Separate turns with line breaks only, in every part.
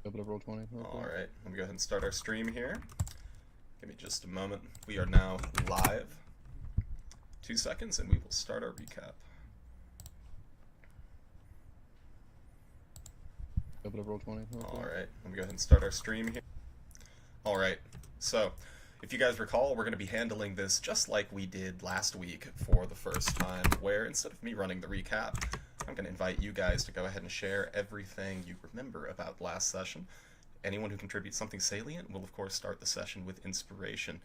Open up roll 20.
Alright, let me go ahead and start our stream here. Give me just a moment. We are now live. 2 seconds and we will start our recap.
Open up roll 20.
Alright, let me go ahead and start our stream here. Alright, so if you guys recall, we're going to be handling this just like we did last week for the first time, where instead of me running the recap, I'm going to invite you guys to go ahead and share everything you remember about last session. Anyone who contributes something salient will, of course, start the session with inspiration.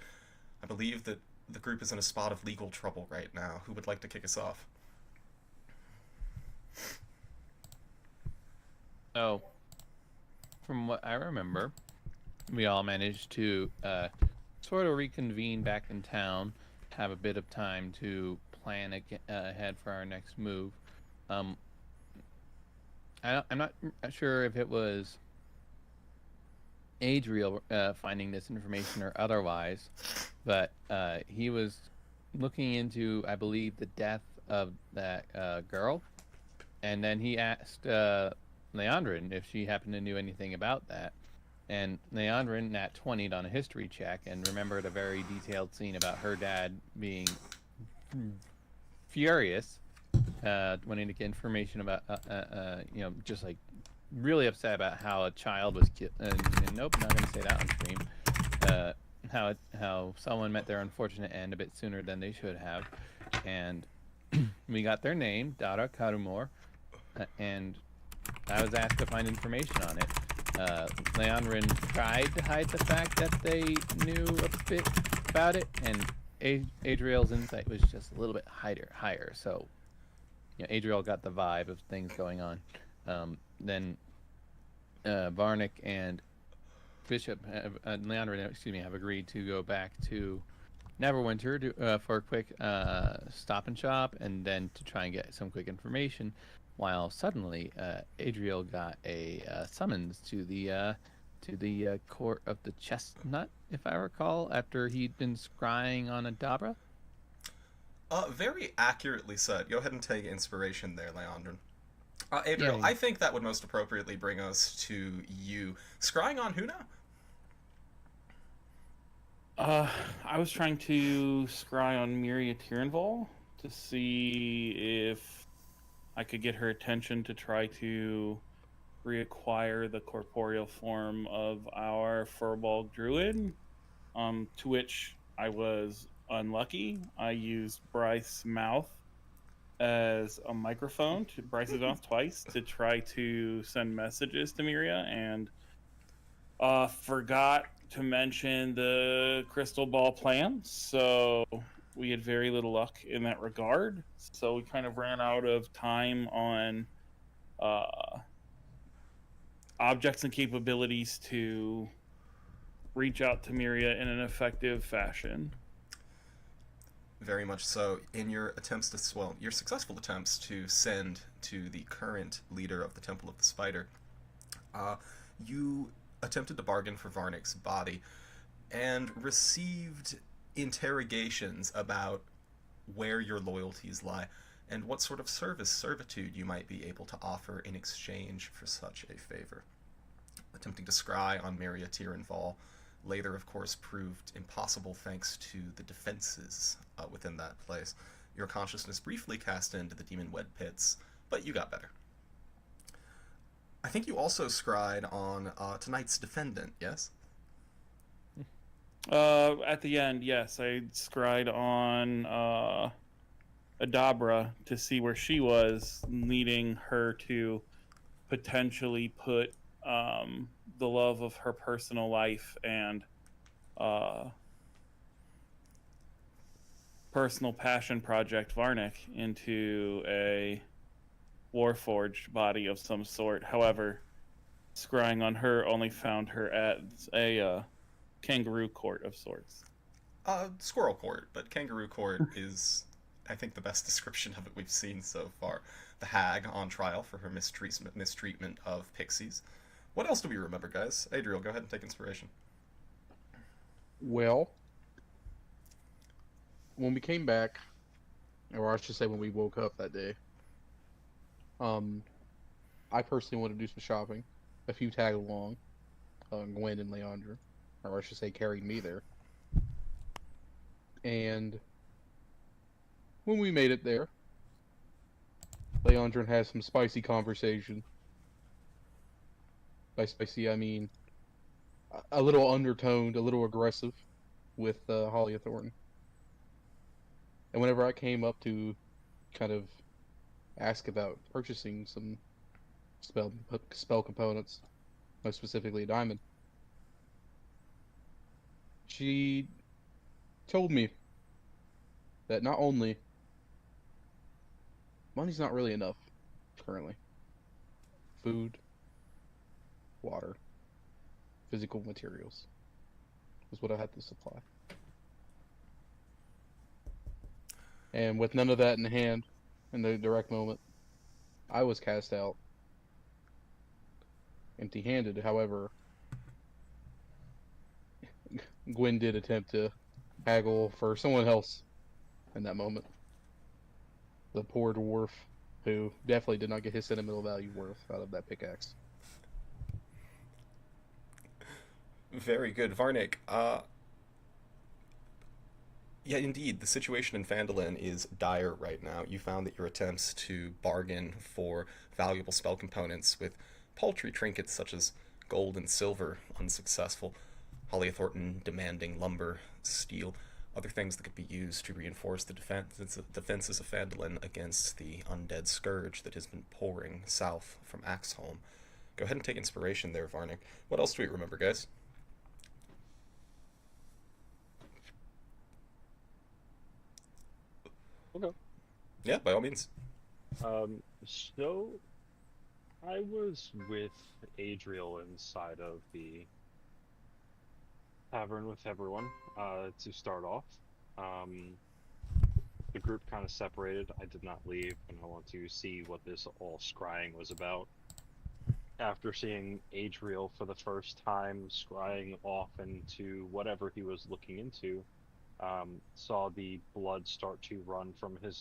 I believe that the group is in a spot of legal trouble right now. Who would like to kick us off?
Oh, from what I remember, we all managed to sort of reconvene back in town, have a bit of time to plan ahead for our next move. I'm not sure if it was Adriel finding this information or otherwise, but he was looking into, I believe, the death of that girl, and then he asked Leandrin if she happened to knew anything about that. And Leandrin nat 20'd on a history check and remembered a very detailed scene about her dad being furious, wanting to get information about, just like really upset about how a child was killed. And nope, not going to say that on stream. How someone met their unfortunate end a bit sooner than they should have. And we got their name, Dara Karumor, and I was asked to find information on it. Leandrin tried to hide the fact that they knew a bit about it, and Adriel's insight was just a little bit higher. So, Adriel got the vibe of things going on. Then Varnick and Bishop, Leandrin, have agreed to go back to Neverwinter for a quick stop and shop, and then to try and get some quick information. While suddenly, Adriel got a summons to the court of the Chestnut, if I recall, after he'd been scrying on a Dabra.
Very accurately said. Go ahead and take inspiration there, Leandrin. Adriel,
Yeah.
I think that would most appropriately bring us to you. Scrying on who now?
I was trying to scry on Miria Tirenval to see if I could get her attention to try to reacquire the corporeal form of our Furbolg druid, to which I was unlucky. I used Bryce's mouth as a microphone to Bryce's mouth twice to try to send messages to Miria, and forgot to mention the crystal ball plan, so we had very little luck in that regard. So we kind of ran out of time on objects and capabilities to reach out to Miria in an effective fashion.
Very much so. In your attempts to, your successful attempts to send to the current leader of the Temple of the Spider, you attempted to bargain for Varnick's body and received interrogations about where your loyalties lie and what sort of servitude you might be able to offer in exchange for such a favor. Attempting to scry on Miria Tirenval later, of course, proved impossible thanks to the defenses within that place. Your consciousness briefly cast into the demon wed pits, but you got better. I think you also scryed on tonight's defendant, yes?
At the end, yes, I scryed on Adabra to see where she was, leading her to potentially put the love of her personal life and personal passion project, Varnick, into a warforged body of some sort. However, scrying on her only found her at a kangaroo court of sorts.
Squirrel court, but kangaroo court is, I think, the best description of it we've seen so far. The hag on trial for her mistreatment of pixies. What else do we remember, guys? Adriel, go ahead and take inspiration.
Well, when we came back, or I should say when we woke up that day, I personally wanted to do some shopping. A few tag along. Gwen and Leandra, or I should say, carried me there. And when we made it there, Leandra has some spicy conversation. By spicy, I mean a little undertoned, a little aggressive with Holly Thornton. And whenever I came up to kind of ask about purchasing some spell components, most specifically a diamond, she told me that not only money's not really enough currently, food, water, physical materials was what I had to supply. And with none of that in hand, in the direct moment, I was cast out empty-handed. However, Gwen did attempt to haggle for someone else in that moment. The poor dwarf, who definitely did not get his sentimental value worth out of that pickaxe.
Very good, Varnick. Yeah, indeed, the situation in Phandalin is dire right now. You found that your attempts to bargain for valuable spell components with paltry trinkets such as gold and silver unsuccessful. Holly Thornton demanding lumber, steel, other things that could be used to reinforce the defenses of Phandalin against the undead scourge that has been pouring south from Axholm. Go ahead and take inspiration there, Varnick. What else do we remember, guys?
Okay.
Yeah, by all means.
So I was with Adriel inside of the tavern with everyone, to start off. The group kind of separated. I did not leave, and I want to see what this all scrying was about. After seeing Adriel for the first time scrying off into whatever he was looking into, saw the blood start to run from his